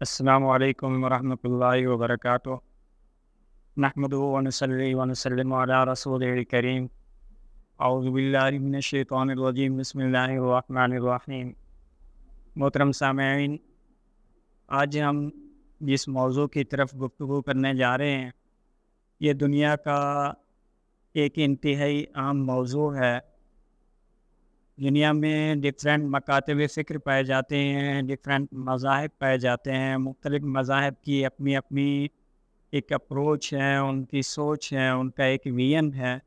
السلام علیکم ورحمۃ اللہ وبرکاتہ۔ نحمدہ ونصلی ونسلم علی رسول الکریم۔ اعوذ باللہ من الشیطان الرجیم، بسم اللہ الرحمن الرحیم۔ محترم سامعین، آج ہم جس موضوع کی طرف گفتگو کرنے جا رہے ہیں یہ دنیا کا ایک انتہائی اہم موضوع ہے۔ دنیا میں ڈفرینٹ مکاتب فکر پائے جاتے ہیں، ڈفرینٹ مذاہب پائے جاتے ہیں، مختلف مذاہب کی اپنی اپنی ایک اپروچ ہے، ان کی سوچ ہے، ان کا ایک ویژن ہے۔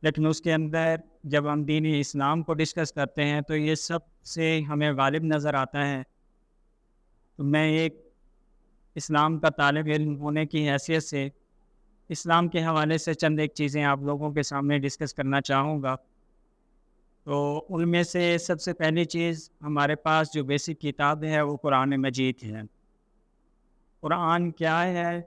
لیکن اس کے اندر جب ہم دین اسلام کو ڈسکس کرتے ہیں تو یہ سب سے ہمیں غالب نظر آتا ہے۔ تو میں ایک اسلام کا طالب علم ہونے کی حیثیت سے اسلام کے حوالے سے چند ایک چیزیں آپ لوگوں کے سامنے ڈسکس کرنا چاہوں گا۔ تو ان میں سے سب سے پہلی چیز ہمارے پاس جو بیسک کتاب ہے وہ قرآن مجید ہے۔ قرآن کیا ہے،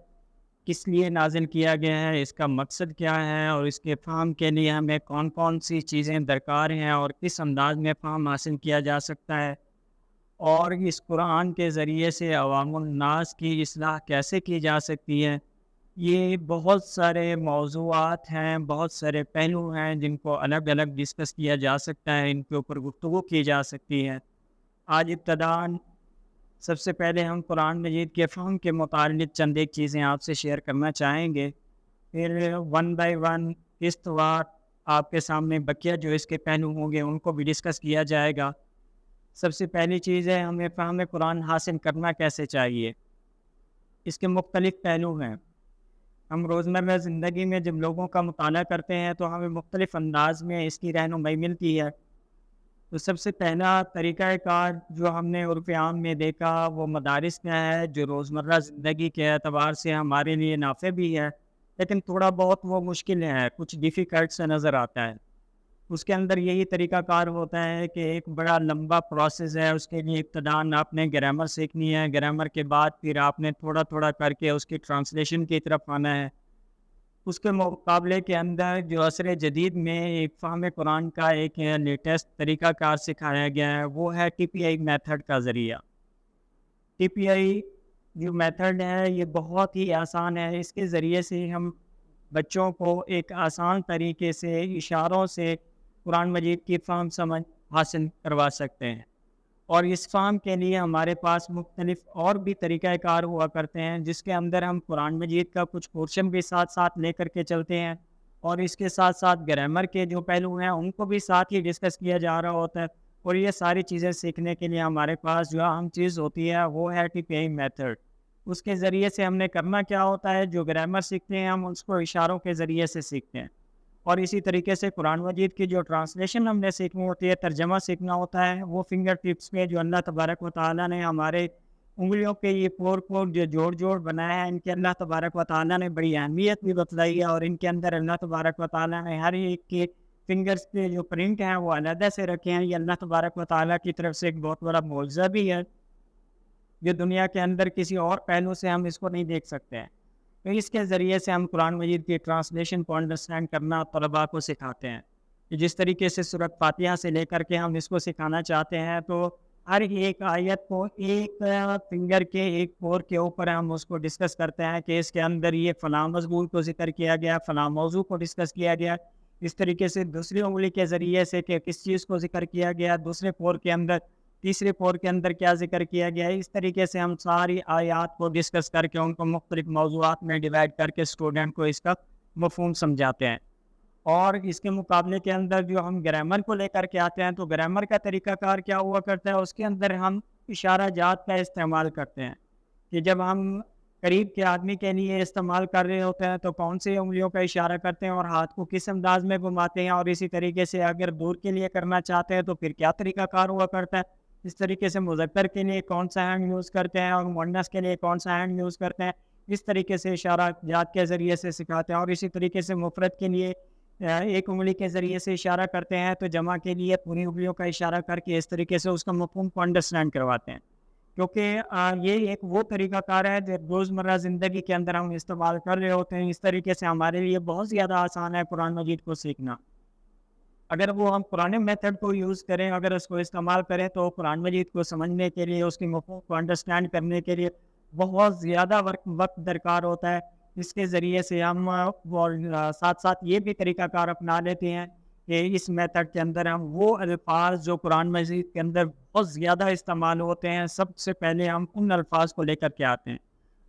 کس لیے نازل کیا گیا ہے، اس کا مقصد کیا ہے، اور اس کے فہم کے لیے ہمیں کون کون سی چیزیں درکار ہیں اور کس انداز میں فہم حاصل کیا جا سکتا ہے، اور اس قرآن کے ذریعے سے عوام الناس کی اصلاح کیسے کی جا سکتی ہے۔ یہ بہت سارے موضوعات ہیں، بہت سارے پہلو ہیں جن کو الگ الگ ڈسکس کیا جا سکتا ہے، ان کے اوپر گفتگو کی جا سکتی ہے۔ آج ابتداً سب سے پہلے ہم قرآن مجید کے فہم کے متعلق چند ایک چیزیں آپ سے شیئر کرنا چاہیں گے، پھر ون بائی ون قسط وار آپ کے سامنے بقیہ جو اس کے پہلو ہوں گے ان کو بھی ڈسکس کیا جائے گا۔ سب سے پہلی چیز ہے ہمیں فہم قرآن حاصل کرنا کیسے چاہیے۔ اس کے مختلف پہلو ہیں۔ ہم روزمرہ زندگی میں جب لوگوں کا مطالعہ کرتے ہیں تو ہمیں مختلف انداز میں اس کی رہنمائی ملتی ہے۔ تو سب سے پہلا طریقہ کار جو ہم نے عرف عام میں دیکھا وہ مدارس کا ہے، جو روزمرہ زندگی کے اعتبار سے ہمارے لیے نافع بھی ہے، لیکن تھوڑا بہت وہ مشکل ہے، کچھ ڈیفیکلٹ سے نظر آتا ہے۔ اس کے اندر یہی طریقہ کار ہوتا ہے کہ ایک بڑا لمبا پروسیس ہے۔ اس کے لیے ابتداً آپ نے گرامر سیکھنی ہے، گرامر کے بعد پھر آپ نے تھوڑا تھوڑا کر کے اس کی ٹرانسلیشن کی طرف آنا ہے۔ اس کے مقابلے کے اندر جو عصر جدید میں ایک فہم قرآن کا ایک لیٹسٹ طریقہ کار سکھایا گیا ہے وہ ہے ٹی پی آئی میتھڈ کا ذریعہ۔ ٹی پی آئی جو میتھڈ ہے یہ بہت ہی آسان ہے۔ اس کے ذریعے سے ہم بچوں کو ایک آسان طریقے سے اشاروں سے قرآن مجید کی فہم سمجھ حاصل کروا سکتے ہیں، اور اس فہم کے لیے ہمارے پاس مختلف اور بھی طریقہ کار ہوا کرتے ہیں جس کے اندر ہم قرآن مجید کا کچھ پورشن بھی ساتھ ساتھ لے کر کے چلتے ہیں، اور اس کے ساتھ ساتھ گرامر کے جو پہلو ہیں ان کو بھی ساتھ ہی ڈسکس کیا جا رہا ہوتا ہے۔ اور یہ ساری چیزیں سیکھنے کے لیے ہمارے پاس جو اہم چیز ہوتی ہے وہ ہے ٹی پی آئی میتھڈ۔ اس کے ذریعے سے ہم نے کرنا کیا ہوتا ہے، جو گرامر سیکھتے ہیں ہم اس کو اشاروں کے ذریعے سے سیکھتے ہیں، اور اسی طریقے سے قرآن مجید کی جو ٹرانسلیشن ہم نے سیکھنی ہوتی ہے، ترجمہ سیکھنا ہوتا ہے، وہ فنگر ٹپس پہ جو اللہ تبارک و تعالیٰ نے ہمارے انگلیوں کے یہ پور جو جوڑ جوڑ بنایا ہے، ان کے اللہ تبارک و تعالیٰ نے بڑی اہمیت بھی بتلائی ہے، اور ان کے اندر اللہ تبارک و تعالیٰ نے ہر ایک کے فنگرز پہ جو پرنٹ ہیں وہ علیحدہ سے رکھے ہیں۔ یہ اللہ تبارک و تعالیٰ کی طرف سے ایک بہت بڑا معجزہ بھی ہے، جو دنیا کے اندر کسی اور پہلو سے ہم اس کو نہیں دیکھ سکتے ہیں۔ تو اس کے ذریعے سے ہم قرآن مجید کی ٹرانسلیشن کو انڈرسٹینڈ کرنا طلباء کو سکھاتے ہیں۔ جس طریقے سے سورۃ فاتحہ سے لے کر کے ہم اس کو سکھانا چاہتے ہیں، تو ہر ایک آیت کو ایک فنگر کے ایک پور کے اوپر ہم اس کو ڈسکس کرتے ہیں کہ اس کے اندر یہ فلاں مضمون کو ذکر کیا گیا، فلاں موضوع کو ڈسکس کیا گیا۔ اس طریقے سے دوسری انگلی کے ذریعے سے کہ کس چیز کو ذکر کیا گیا، دوسرے پور کے اندر، تیسرے پور کے اندر کیا ذکر کیا گیا ہے۔ اس طریقے سے ہم ساری آیات کو ڈسکس کر کے ان کو مختلف موضوعات میں ڈیوائڈ کر کے اسٹوڈنٹ کو اس کا مفہوم سمجھاتے ہیں۔ اور اس کے مقابلے کے اندر جو ہم گرامر کو لے کر کے آتے ہیں تو گرامر کا طریقہ کار کیا ہوا کرتا ہے، اس کے اندر ہم اشارہ جات کا استعمال کرتے ہیں کہ جب ہم قریب کے آدمی کے لیے استعمال کر رہے ہوتے ہیں تو کون سی انگلیوں کا اشارہ کرتے ہیں اور ہاتھ کو کس انداز میں گھماتے ہیں، اور اسی طریقے سے اگر دور کے لیے کرنا چاہتے ہیں تو پھر کیا طریقہ کار ہوا کرتا ہے۔ اس طریقے سے مذکر کے لیے کون سا ہینڈ یوز کرتے ہیں اور مؤنث کے لیے کون سا ہینڈ یوز کرتے ہیں، اس طریقے سے اشارہ جات کے ذریعے سے سکھاتے ہیں۔ اور اسی طریقے سے مفرد کے لیے ایک انگلی کے ذریعے سے اشارہ کرتے ہیں، تو جمع کے لیے پوری انگلیوں کا اشارہ کر کے اس طریقے سے اس کا مفہوم کو انڈرسٹینڈ کرواتے ہیں، کیونکہ یہ ایک وہ طریقہ کار ہے جو روزمرہ زندگی کے اندر ہم استعمال کر رہے ہوتے ہیں۔ اس طریقے سے ہمارے لیے بہت زیادہ آسان ہے قرآن مجید کو سیکھنا۔ اگر وہ ہم پرانے میتھڈ کو یوز کریں، اگر اس کو استعمال کریں تو قرآن مجید کو سمجھنے کے لیے، اس کی مفہوم کو انڈرسٹینڈ کرنے کے لیے بہت زیادہ وقت درکار ہوتا ہے۔ اس کے ذریعے سے ہم ساتھ ساتھ یہ بھی طریقہ کار اپنا لیتے ہیں کہ اس میتھڈ کے اندر ہم وہ الفاظ جو قرآن مجید کے اندر بہت زیادہ استعمال ہوتے ہیں، سب سے پہلے ہم ان الفاظ کو لے کر کے آتے ہیں۔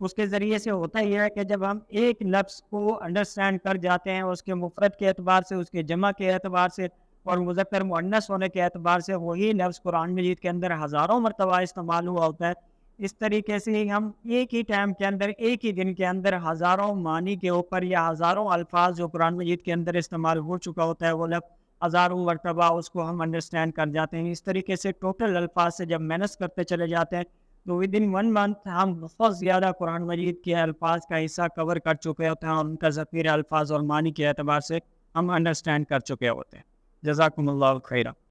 اس کے ذریعے سے ہوتا یہ ہے کہ جب ہم ایک لفظ کو انڈرسٹینڈ کر جاتے ہیں، اس کے مفرد کے اعتبار سے، اس کے جمع کے اعتبار سے اور مذکر مؤنث ہونے کے اعتبار سے، وہی لفظ قرآن مجید کے اندر ہزاروں مرتبہ استعمال ہوا ہوتا ہے۔ اس طریقے سے ہی ہم ایک ہی ٹائم کے اندر، ایک ہی دن کے اندر ہزاروں معنی کے اوپر یا ہزاروں الفاظ جو قرآن مجید کے اندر استعمال ہو چکا ہوتا ہے وہ لفظ ہزاروں مرتبہ اس کو ہم انڈرسٹینڈ کر جاتے ہیں۔ اس طریقے سے ٹوٹل الفاظ سے جب مینس کرتے چلے جاتے ہیں تو ود ان 1 month ہم بہت زیادہ قرآن مجید کے الفاظ کا حصہ کور کر چکے ہوتے ہیں اور ان کا ذخیرہ الفاظ اور معنی کے اعتبار سے ہم انڈرسٹینڈ کر چکے ہوتے ہیں۔ جزاکم اللہ خیرہ۔